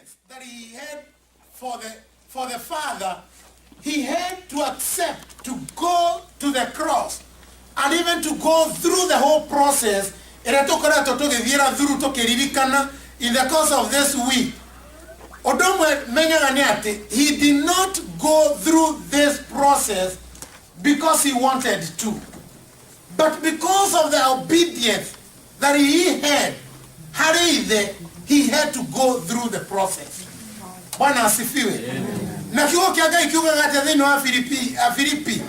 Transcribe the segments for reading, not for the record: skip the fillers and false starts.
obedience that he had for the Father, he had to accept to go to the cross and even to go through the whole process in the course of this week. He did not go through this process because he wanted to, but because of the obedience that he had, he had to go through the process. Bwana asifiwe. Na kiugo kia Ngai kiugaga atĩ thĩinĩ wa Filipi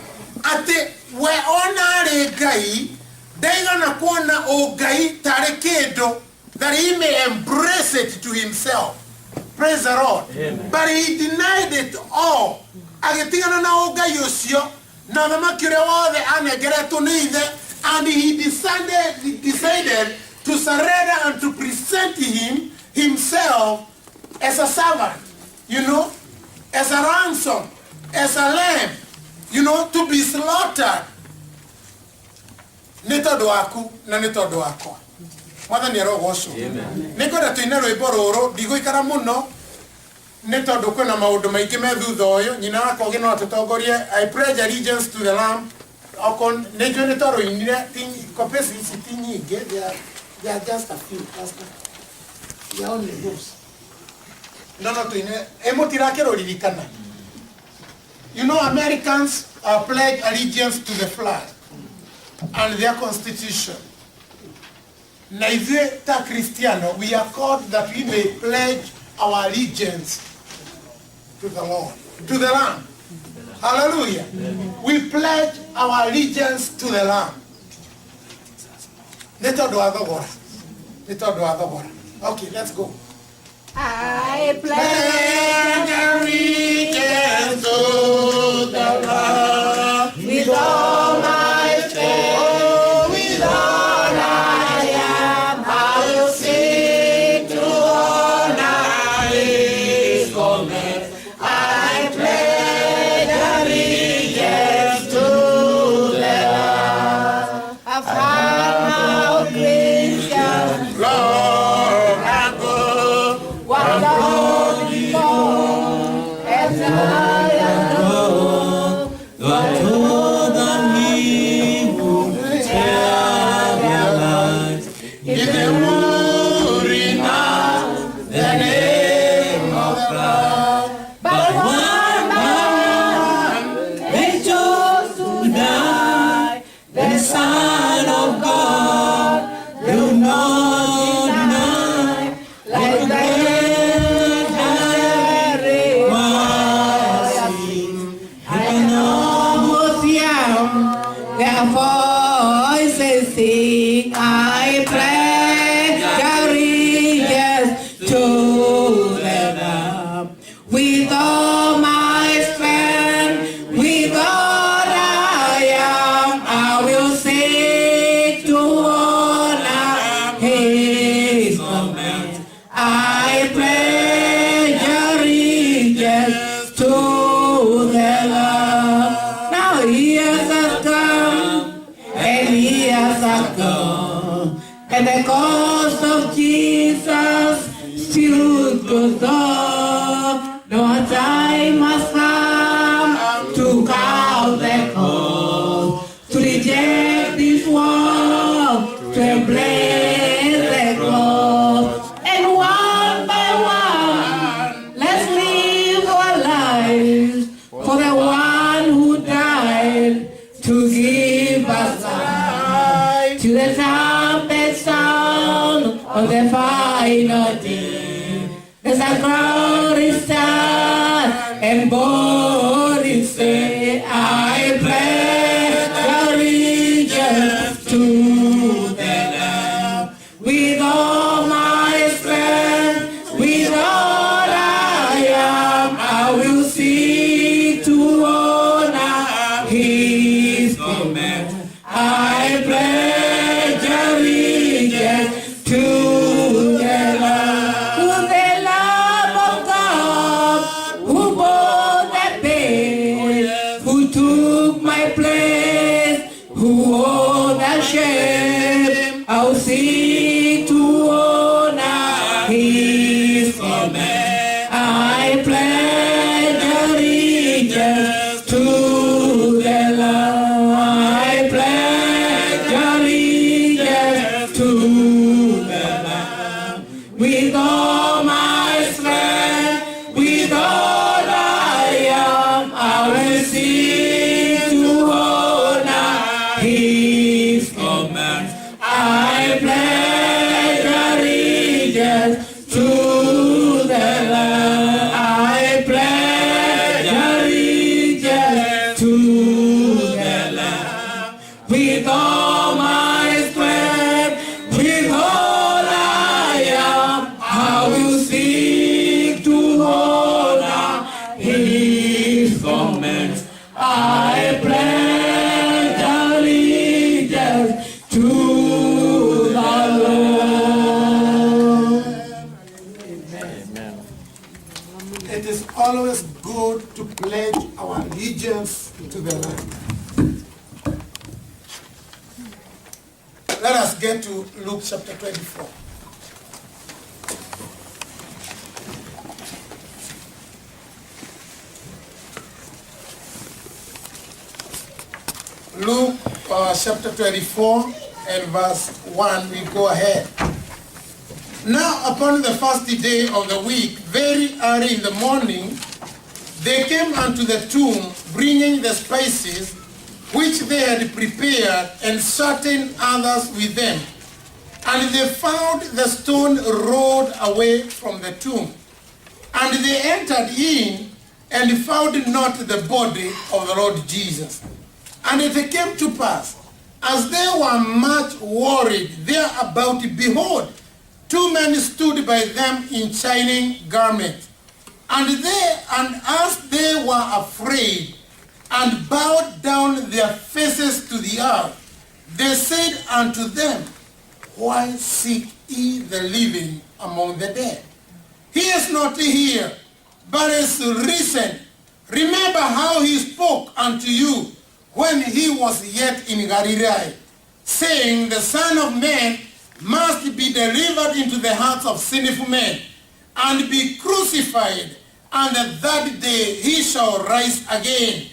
atĩ we ona arĩ Ngai ndaigana kuona ũngai tarĩ kĩndũ, that he may embrace it to himself. Praise the Lord. Amen. But he denied it all. Agĩtigana na ũngai ũcio na thamaki ũrĩa wothe anengeretwo nĩ Ithe, and he decided to surrender and to present himself as a servant, as a ransom, as a lamb, to be slaughtered. Nĩ tondũ waku na nĩ tondũ wakwa. Mwathani arogocwo. Nĩ kwenda tũine rwĩmbo rũrũ, ndigũikara mũno nĩ tondũ kwĩna maũndũ maingĩ me thutha ũyũ. Nyina wakwa ũngĩ no atũtongorie. I pledge allegiance to the Lamb. Nĩ njũĩ nĩ tondũ inire kopesi ici ti nyingĩ. They are just a few. They are only those. No tũine. Mũtirakĩrũririkana. Americans pledge allegiance to the flag and their constitution. Na ithuĩ ta Cristiano, we are called that we may pledge our allegiance to the Lord, to the Lamb. Hallelujah. We pledge our allegiance to the Lamb. Okay, let's go. I pledge allegiance to the Lamb with all my strength, with all I am. I will seek to honor His command. I pledge allegiance to the Lamb. I've had now Christian long ago. What don't you know as I know? What told them he would tell their lives if they would renounce the name of God. But one by one they chose to die. The Son of God will not deny, like the their voices sing, I pledge allegiance to the Lamb. With all my strength, with all I am, I will seek to honor His command. I pledge allegiance to the Lamb. Now years have come, and years have gone, and the cause of Jesus still goes on. No time has come to count the cost, to reject this world, to embrace the cross. And one by one, let's live our lives for the one who died to give us life, to the trumpet sound of the final day. As a glory stand and boldly say, I pledge allegiance to the Lamb. With all my strength, with all I am, I will seek to honor His command. I pledge allegiance to the Lamb. To the Lamb of God, who bore the I pledge allegiance to the Lamb. I pledge allegiance to the Lamb. With all my strength, with all I am, I will seek to honor His commands. I pledge allegiance to the Lamb. I pledge allegiance to the Lamb. With all my strength, with all I am, I will seek to honor His commands. I pledge allegiance to the Lord. It is always good to pledge our allegiance to the Lamb. Let us get to Luke chapter 24. Luke chapter 24 and verse 1, we go ahead. Now upon the first day of the week, very early in the morning, they came unto the tomb, bringing the spices which they had prepared, and certain others with them. And they found the stone rolled away from the tomb. And they entered in, and found not the body of the Lord Jesus. And it came to pass, as they were much worried thereabout, behold, two men stood by them in shining garments. And as they were afraid, and bowed down their faces to the earth, they said unto them, Why seek ye the living among the dead? He is not here, but is risen. Remember how he spoke unto you when he was yet in Galilee, saying, The Son of Man must be delivered into the hands of sinful men, and be crucified, and the third day he shall rise again.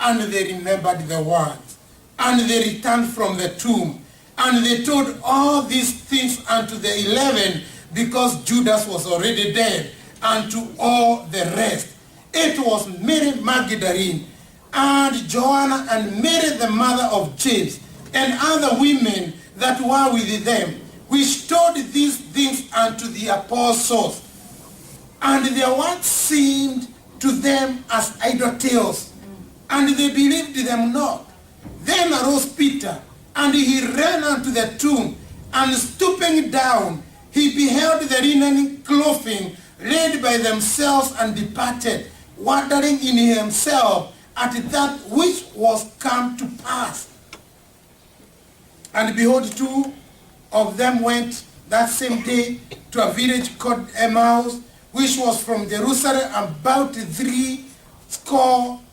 And they remembered the words, and they returned from the tomb, and they told all these things unto the 11, because Judas was already dead, and to all the rest. It was Mary Magdalene, and Joanna, and Mary the mother of James, and other women that were with them, which told these things unto the apostles. And their words seemed to them as idle tales, and they believed them not. Then arose Peter, and he ran unto the tomb, and stooping down, he beheld the linen clothing laid by themselves, and departed, wondering in himself at that which was come to pass. And behold, two of them went that same day to a village called Emmaus, which was from Jerusalem about 80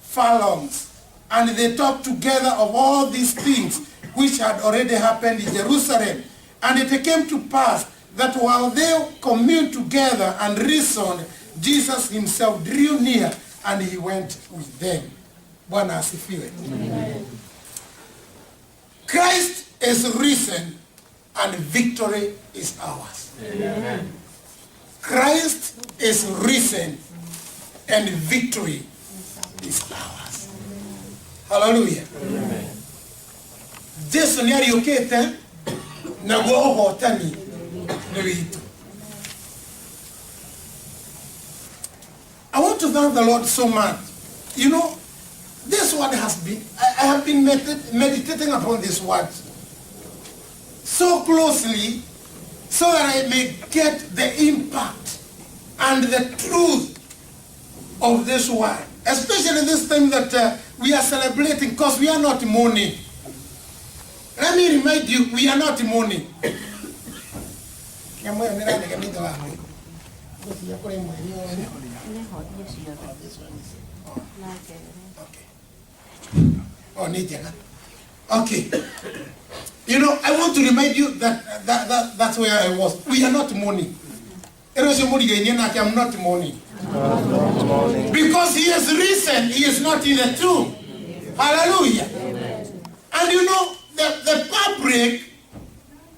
furlongs. And they talked together of all these things which had already happened in Jerusalem. And it came to pass that while they communed together and reasoned, Jesus himself drew near, and he went with them. Bwana asifiwe. Christ is risen, and victory is ours. Amen. Christ is risen, and victory is ours. Hallelujah. Amen. Jesu ni ariukite na guo uhotani ni witu. I want to thank the Lord so much. You know, this word has been, I have been meditating upon this word so closely, so that I may get the impact and the truth of this word. Especially this time that we are celebrating, because we are not mourning. Let me remind you, we are not mourning. Okay. You know, I want to remind you that's where I was. We are not mourning. I'm not mourning. Because he has risen, he is not in a tomb. Hallelujah. And you know, the public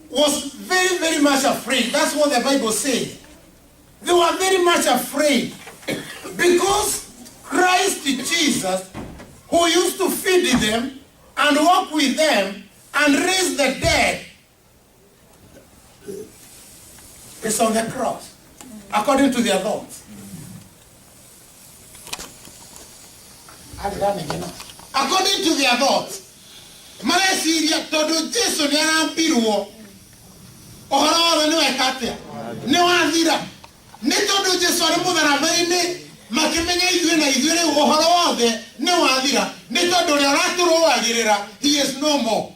was very, very much afraid. That's what the Bible says. They were very much afraid because Christ Jesus, who used to feed them and walk with them and raise the dead, is on the cross, according to their thoughts. According to their thoughts. Malaysia todo Jesu ni anampirwo. Ohoro ni wekatia. Ni wathira. Ni todo Jesu ari mutharabai-ini makimenya ithuĩ na ithuĩ rĩu ũhoro wothe ni wathira. Ni todo ria raturũagĩrĩra. He is no more.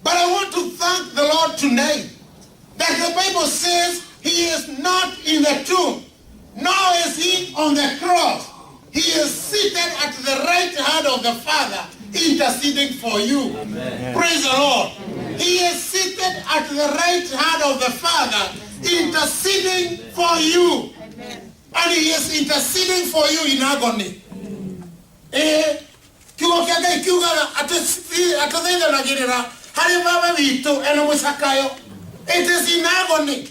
But I want to thank the Lord tonight that the Bible says he is not in the tomb, nor is he on the cross. He is seated at the right hand of the Father, interceding for you. Amen. Praise the Lord. Amen. He is seated at the right hand of the Father, interceding for you. Amen. And he is interceding for you in agony. It is in agony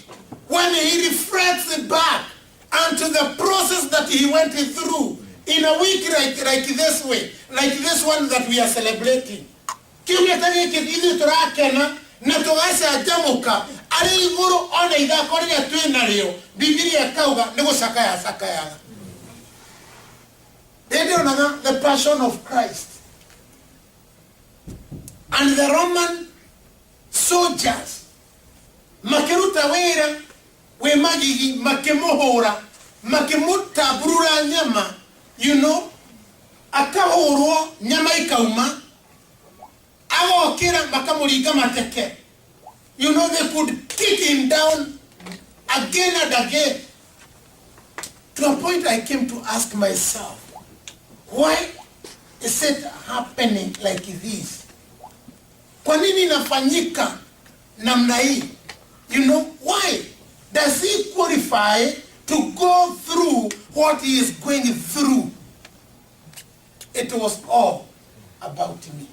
when he reflects back onto the process that he went through in a week like this way, like this one that we are celebrating. The passion of Christ. And the Roman soldiers makeruta wera we magigi makemohora makemuta brura nyama, you know, akahoro nyama ikauma awokera makamuriga mateke. You know, they could kick him down again and again. To a point I came to ask myself, why is it happening like this? Kwa nini inafanyika namna hii? You know, why does he qualify to go through what he is going through? It was all about me.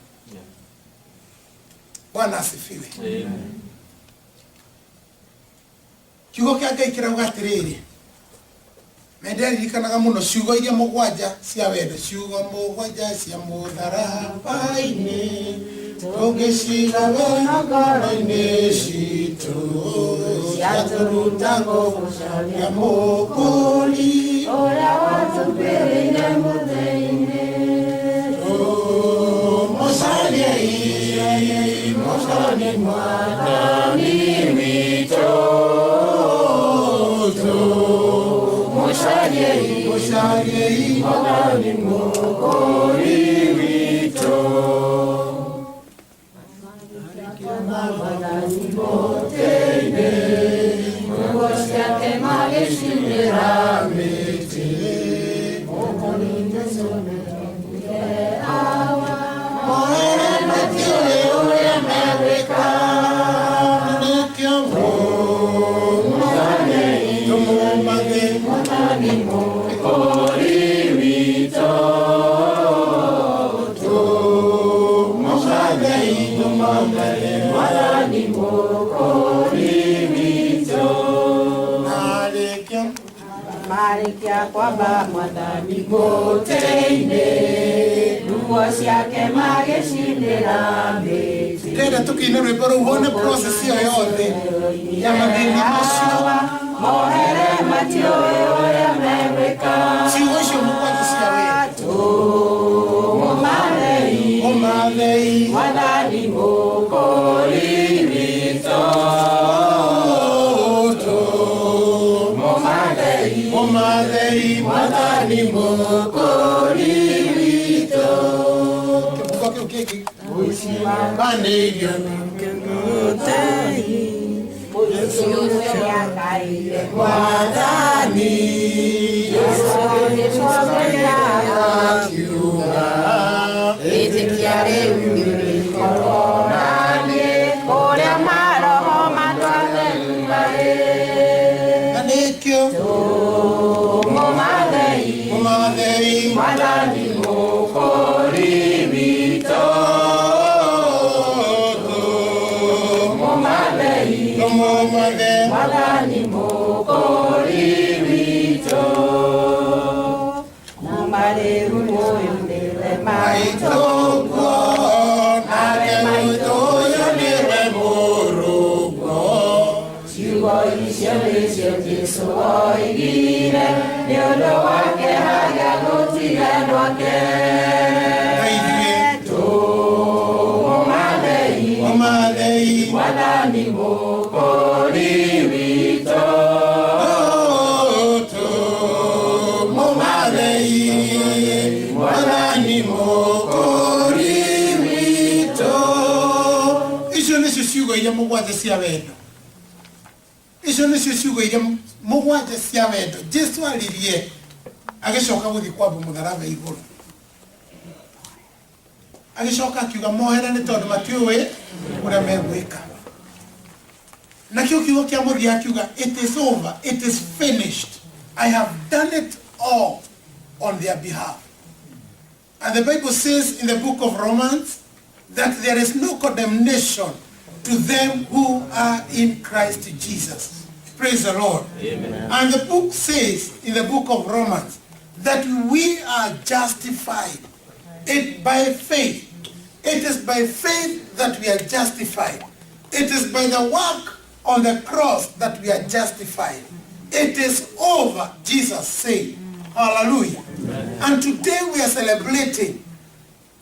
Bwana asifiwe. Amen. Kiugo kia Ngai kirauga atiriri. Menderirikanaga muno ciugo iria mugwanja cia wendo, ciugo mugwanja cia mũtharaba-inĩ tũngĩciga wega ngoro-inĩ citũ ciatũruta gũcaria mũkũri ũrĩa watũmbĩrĩire mũthia-inĩ tũmũcariei mũconi mwathani witũ tũmũcariei mwathani mũkũri witũ mwathani mũtĩ-inĩ nguo ciake magĩcinĩra mĩtĩ mũkũringa cionekire awa moere matiũĩ ũrĩa megwĩka nĩkĩo tũmũmage mwathani mũkũri witũ mwathani mũkũri witũ marĩkia kwamba mwathani mũtĩ-inĩ nguo ciake magĩcinĩra mĩtĩ ndĩrenda tũkĩine rwĩmbo rũu wone process ĩyo yothe ya mathĩna macio mohere matiũĩ ũrĩa megwĩka ciugo icio mũgwanja cia wendo mũmathei mwathani mũkũri witũ mũmathei mwathani mũkũri witũ kĩbungo kĩu kĩngĩ mũcimanĩirio mũtei mũciũciakaire mwathani akiuga ĩtĩkia rĩu rĩkororani kũrĩa maroho matwatheru marĩ na nĩkĩo tũmũmathei Mwathani Mwokozi witũ, tũmũmathe Mwathani Mwokozi witũ. Mũmarĩru ũyũ nĩwe maitũguo, nawe maitũ ũyũ nĩwe mũrũguo. Ciugo icio nĩcio Jesũ oigire, nĩ ũndũ wake harĩa gũtiganwo ke. Tũmũmathei Mwathani Mwokozi witũ, tũmũmathei Mwathani Mwokozi witũ. Icio nĩcio ciugo iria mũgwanja cia wendo. Icio nĩcio ciugo iria mũgwanja cia wendo Jesũ aririe agĩcoka gũthiĩ kwamba mũtharaba igũrũ. Agĩcoka akiuga mohera nĩ tondũ matiũĩ ũrĩa megwĩka. Nakĩo kiugo kĩa mũthia akiuga, it is over, it is finished. I have done it all on their behalf. And the Bible says in the book of Romans that there is no condemnation to them who are in Christ Jesus. Praise the Lord. Amen. And the book says in the book of Romans that we are justified by faith. It is by faith that we are justified. It is by the work on the cross that we are justified. It is over, Jesus said. Hallelujah. Amen. And today we are celebrating.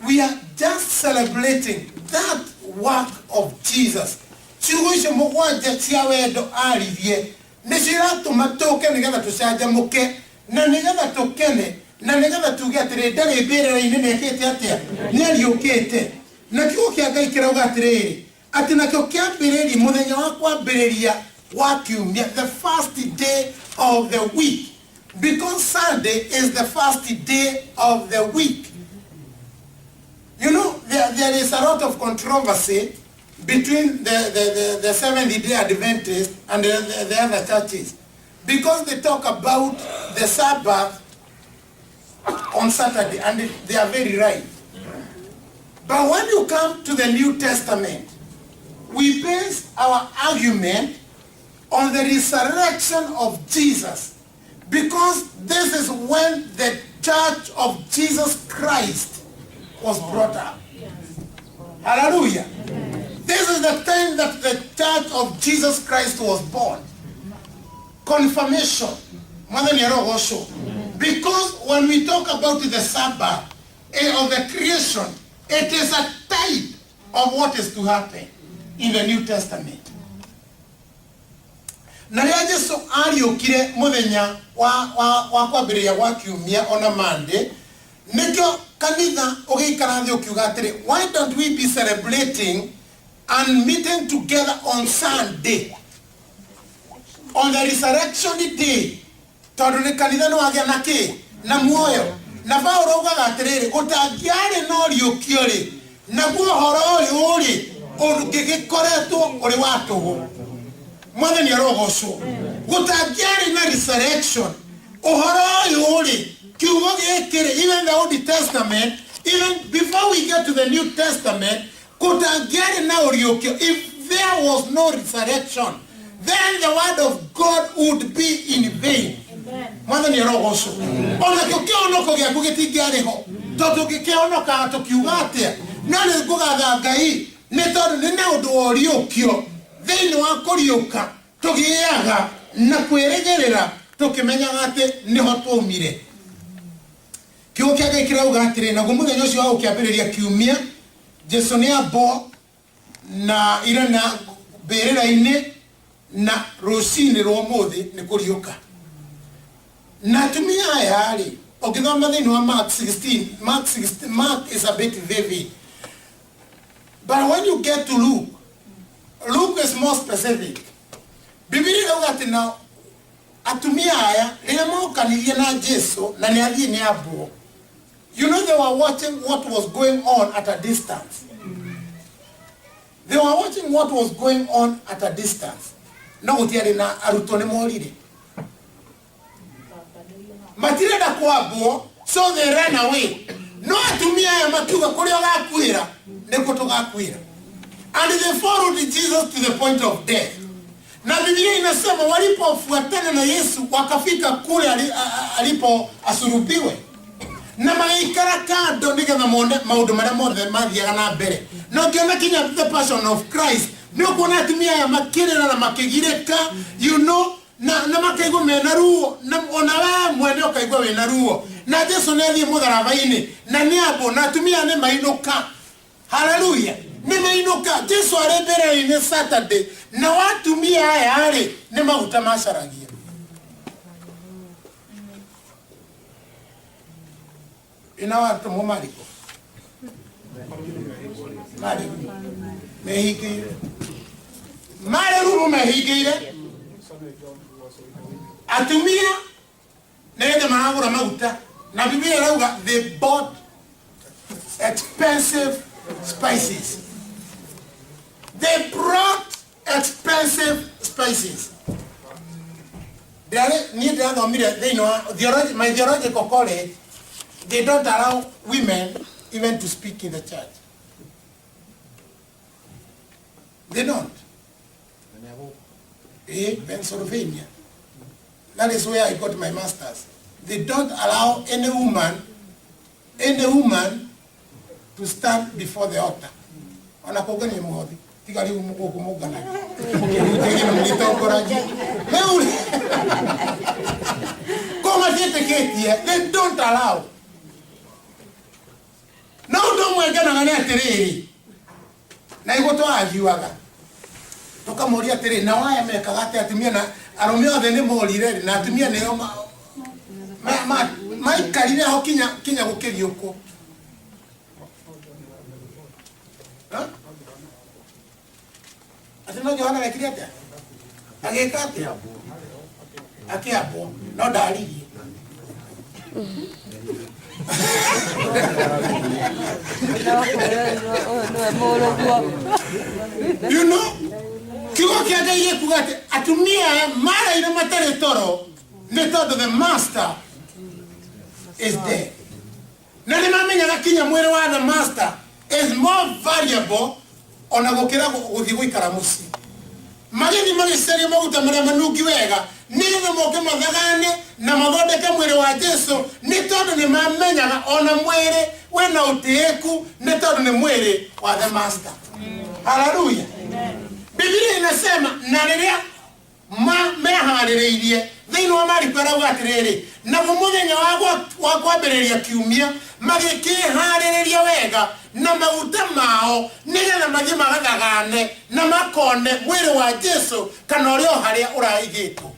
We are just celebrating that work of Jesus. Ciugo icio mũgwanja cia wendo aririe nĩ ciratũma tũke nĩgetha tũcanjamũke na nĩgetha tũkene na nĩgetha tuge atĩrĩ ndarĩ mbĩrĩra-inĩ nĩekĩte atĩa nĩariũkĩte. Na kiugo kĩa Ngai kĩrauga atĩrĩrĩ atĩ nakĩo kĩambĩrĩria mũthenya wa kwambĩrĩria wa kiumia, the first day of the week, because Sunday is the first day of the week. You know, there is a lot of controversy between the Seventh-day Adventists and the other churches, because they talk about the Sabbath on Saturday, and they are very right. But when you come to the New Testament, we base our argument on the resurrection of Jesus, because this is when the church of Jesus Christ was brought up. Hallelujah. This is the time that the church of Jesus Christ was born. Confirmation. Because when we talk about the Sabbath of the creation, it is a type of what is to happen in the New Testament. Na rĩrĩa Jesũ ariũkire mũthenya wa kwambĩrĩria wa kiumia on a Monday, nĩkĩo kanitha ũgĩikara thĩ ũkiuga atĩrĩ, why don't we be celebrating and meeting together on Sunday, on the resurrection day? Tondũ nĩ kanitha nĩ wagĩa na kĩ na muoyo. Na Paulo augaga atĩrĩrĩ, gũtangĩarĩ na ũriũkio rĩ, naguo ũhoro ũyũ rĩ ũngĩgĩkoretwo ũrĩ wa tũhũ. Mwathani arogocwo. Gũtangĩarĩ na resurrection, ũhoro ũyũ rĩ kiugo gĩkĩ rĩ, even the Old Testament, even before we get to the New Testament, gũtangĩarĩ na ũriũkio. If there was no resurrection, then the word of God would be in vain. Mwathani arogocwo. Ona kĩonoko gĩaku gĩtingĩarĩ ho, tondũ gĩkĩonoka tũkiuga atĩa no nĩ ngũgatha Ngai nĩ tondũ nĩ na ũndũ wa ũriũkio thĩinĩ wa kũriũka tũgĩaga na kwĩrĩgĩrĩra tũkĩmenyaga atĩ nĩho twaumire. Kiugo kĩa Ngai kĩrauga atĩrĩ, naguo mũthenya ũcio wa gũkĩambĩrĩria kiumia, Jesũ nĩ ambo na ira na mbĩrĩra-inĩ na rũcinĩ rwa ũmũthĩ nĩ kũriũka. Na atumia aya rĩ, ũngĩthoma thĩinĩ wa Mark 16, Mark is a bit vivid. But when you get to Luke is more specific. Biblia inauga atĩ na atumia aya rĩrĩa mokanirie na Jesũ na nĩ athiĩ nĩ ambwo. You know, they were watching what was going on at a distance. They were watching what was going on at a distance. No gũtiarĩ na arutwo nĩ morire. Matirenda kwambwo So they ran away. No atumia ya makiuga kuri ogakwira niko tugakwira. And they followed Jesus to the point of death. Na Biblia inasema walipofuatana na Yesu wakafika kule alipo asurubiwe. Na maikara kando nigetha mone maundu maria mothe mathiaga na mbere. Na ukiona kinya the passion of Christ ni ukuona atumia ya makirira na makigirika, you know, na makaigua mena ruo, na ona we mwene ukaigua wena ruo. Na Jesu nethi mutharaba-ini na ni abo na atumia ni mainuka. Hallelujah. Ni mainuka. Jesu ari mbere-ini Saturday na watumia aya ari ni maguta macaragia. Ina watu mumariko. Mehigire. Ruru mehigire. Atumia nende maragura maguta. Na Biblia inauga they bought expensive spices. They brought expensive spices. My theological college, they don't allow women even to speak in the church. They don't. Pennsylvania. That is where I got my master's. They don't allow any woman to stand before the altar. Wanakogani mhodhi. Tikali umuko mugana. Mukirutegi mlitokoraji. Meuli. Koma jete ketia, they don't allow. Na ndo mwegana ngane atiriri. Na igoto ajiwaga. Toka moria atiriri na waya mekagate atumia na aromeo othe ni morire na atumia neo maikarire ho kinya gukiria uko. Atino Johana wekire atia? Ageka atia? Akiapo, no dariri. You know? Kiwa kiaga iye kugate atumia mara ina matare toro ne todo the master is dead. Na ni mamenya gakinya mwere wa the master is more valuable ona gukira guthi guikara muci. Mageni magiseri maguta maria manungi wega nigetha moke mathagane na mathondeke mwere wa Jesu ni tondu ni mamenyaga ona mwere wena utieku ni tondu ni mwere wa the master. Hallelujah. Biblia inasema na riria mehaririirie thiini wa marikora gwatiriri na muthenya wa kwambiriria kiumia magikihariria wega na maguta mao nigetha mathie magathagane na makone mwiri wa Jesu kana urio haria uraigitwo.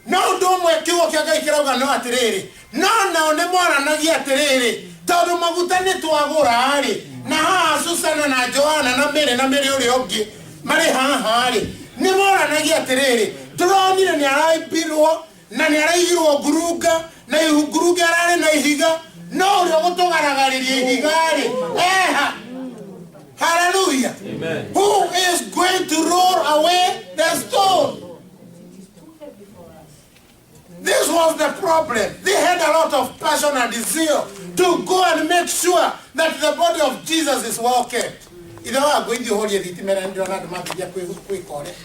No undu umwe kiugo kia Ngai kirauga no atiriri no nao ni moranagia atiriri tondu maguta ni twagura ari na haha Susana na Joana na Mary uri ungi mari haha ari ni moranagia atiriri turonire ni araibirwo na ni araigirwo nguruga na nguruga arari na ihiga no uri gutugaragariria ihigari eha. Hallelujah. Amen. Who is going to roll away the stone? This was the problem. They had a lot of passion and zeal to go and make sure that the body of Jesus is well kept. Either way, going to hold it, and do not matter quick on it.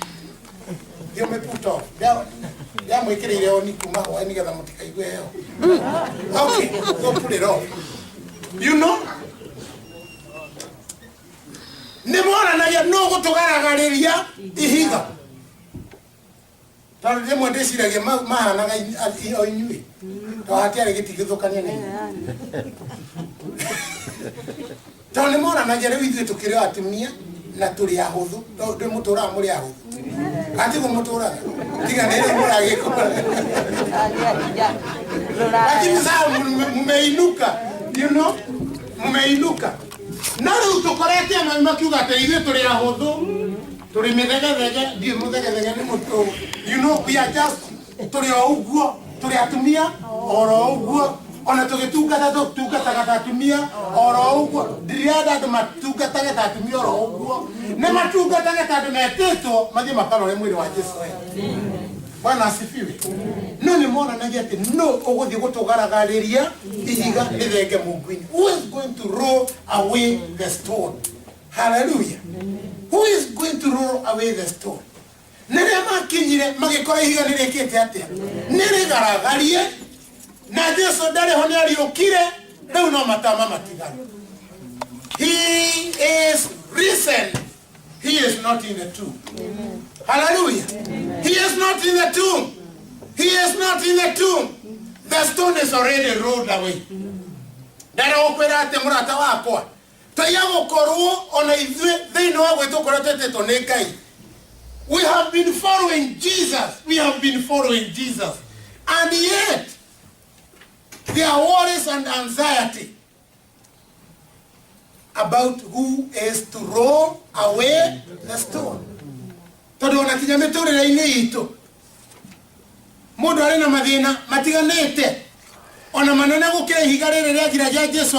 You may put off. They are making it only to know any other motive. Okay, go put it off. You know? Nemora na ya no gutugaragariria ihiga. Tari demo desiragia mahana ga inyui. To hatiare gitigithukania ni. Tari nemora na jere withu tukire atumia na turi ahuthu. Ndo mutura muri ahuthu. Ati go mutura. Tiga nere muri agiko. Lakini sasa mumeinuka, you know? Mumeinuka. Nari utokorete ama kiuga ateithie turi ahuthu. Turi mithegethege, ndio muthegethege ni mutu. You know, we are just turi oguo, turi atumia oro oguo. Ona tugitungata atumia oro uguo. Ndirienda andu matungata atumia oro uguo. Ne matungata andu metitwo mathie makarore mwiri wa Jesu. Bwana asifiwe. No ni mona na yete no uguthi gutugaragariria ihiga nithenge mungu-ini. Who is going to roll away the stone? Hallelujah. Who is going to roll away the stone? Nere makinyire magikora ihiga nirikite atia nere garagarie na Yesu ndari ho niariukire riu no matama matigana. He is risen. He is not in the tomb. Amen. Hallelujah. Amen. He is not in the tomb. He is not in the tomb. The stone is already rolled away. Ndara okwera ate murata wakwa tayago koruo ona ithwe thino wa gwetu korotete tonekai. We have been following Jesus. We have been following Jesus. And yet there are worries and anxiety about who is to roll away the stone. Todo ona kinyametorera ine ito. Mundu ari na mathina matiganete. Ona manene gukira ihiga riri ria gira ja Jesu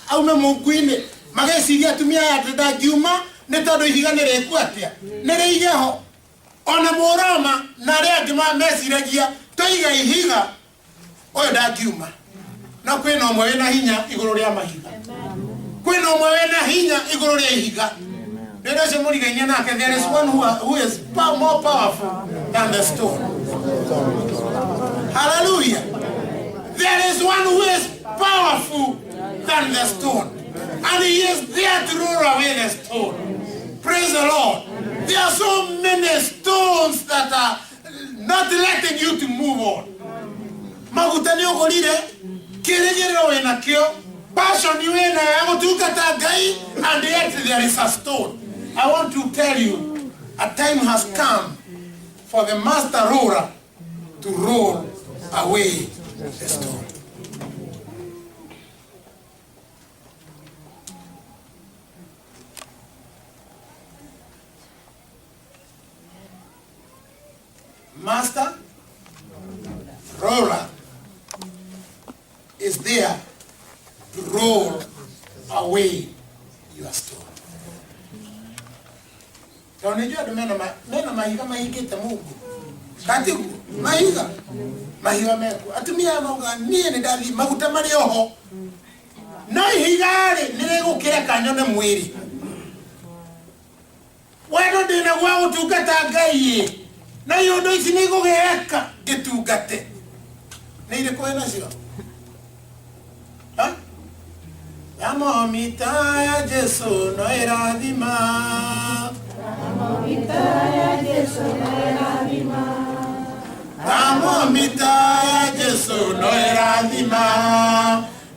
aume mungu-ini mageciria atumia ya ndenda ngiuma ni tondu ihiga niriku atia niriigeho. Ona Mũroma na arĩa angĩ meciragia tũiga ihiga ũyũ ndangiuma. Na kwĩna ũmwe wĩna hinya igũrũ rĩa mahiga. Kwĩna ũmwe wĩna hinya igũrũ rĩa ihiga. Rĩrĩa ũcio mũrigaine nake, there is one who is more powerful than the stone. Hallelujah. There is one who is powerful than the stone. And he is there to roll away the stone. Praise the Lord. There are so many stones that are not letting you to move on. Magutani ogorire, kirigiro wenakio, passion wena ya gutungata Ngai, and yet there is a stone. I want to tell you, a time has come for the master roller to roll away the stone. Master roller is there to roll away your stone. Unajua mena mahiga mahigite Mungu. Kati mahiga meku. Atumia mauga nie ni ndathi maguta mari oho. No ihigari nire gukira kanyone mwiri. Wendo ndina gwa gutungata Ngai. Na yondo ici nĩ igũgĩeka gĩtungate. Nĩ irĩkũ wĩna cio? Thamomita ya Jesu no ĩrathima. Thamomita ya Jesu no ĩrathima. Thamomita ya Jesu no ĩrathima.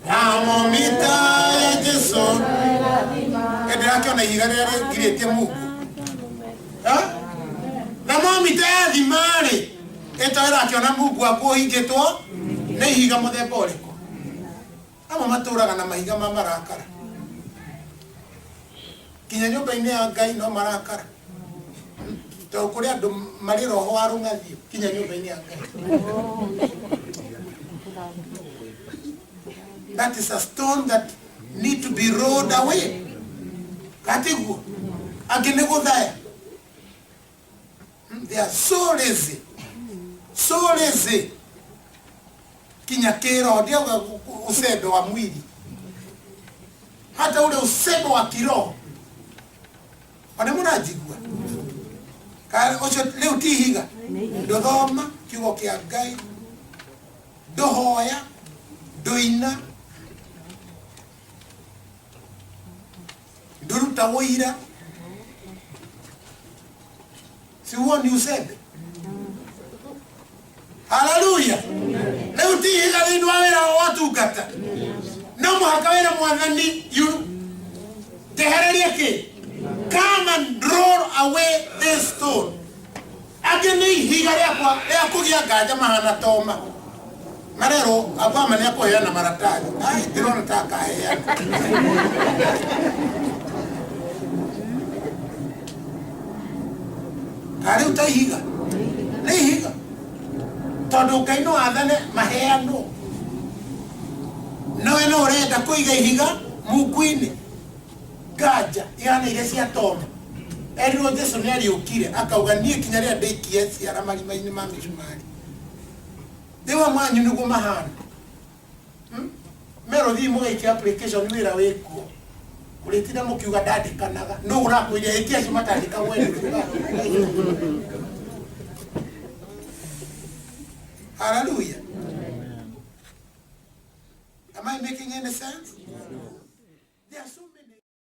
Thamomita ya Jesu no ĩrathima. Ndĩrakĩona ihiga rĩrĩa rĩgirĩtie Mungu. Thamomita ya thimari ĩtoera akĩona Mungu akuhingĩtwo nĩ ihiga mũthemba ũrĩkũ. Amwe matũraga na mahiga ma marakara. Kinya nyũmba-inĩ ya Ngai no marakara. Tondũ kũrĩ andũ marĩ roho wa rũng'athio kinya nyũmba-inĩ ya Ngai. That is a stone that need to be rolled away. Katiguo angĩ nĩ gũthaya. They are so lazy. So lazy. Kinya kero ndio usebe wa mwili. Hata ule usebe wa kiroho. Wana munajigwa. Kale ocho leo tihiga. Ndodoma kigo kia Ngai. Dohoya. Doina. Nduruta woira. Si huo ni usebe. Hallelujah. Leo tihiga thĩinĩ wa wĩra wa watungata. No mũhaka wĩra mwathani tehererie kĩ? Come and roll away this stone. Angĩ nĩ ihiga rĩa kũgĩa nganja mahana toma. Marero abama nĩ akũheana maratathi. Ai ndĩrona ta akaheana. Kare utahiga. Nĩ ihiga. Tondũ Ngai no athane maheano. No eno ũrenda kũiga ihiga mungu-inĩ. Nganja ihana iria cia toma. Eriro Jesu nĩ ariũkire akauga niĩ kinya rĩrĩa ndĩikie ciara marima-inĩ ma mĩcumarĩ. Ndiwa manyu nĩguo mahana. Mero thiĩ mũgaikia application wĩra wĩkuo. Mũrĩtinda mũkiuga ndandĩkanaga. Nũũ ũrakwĩria aikia acio matandĩkagwo wĩra. Hallelujah. Am I making any sense? There are so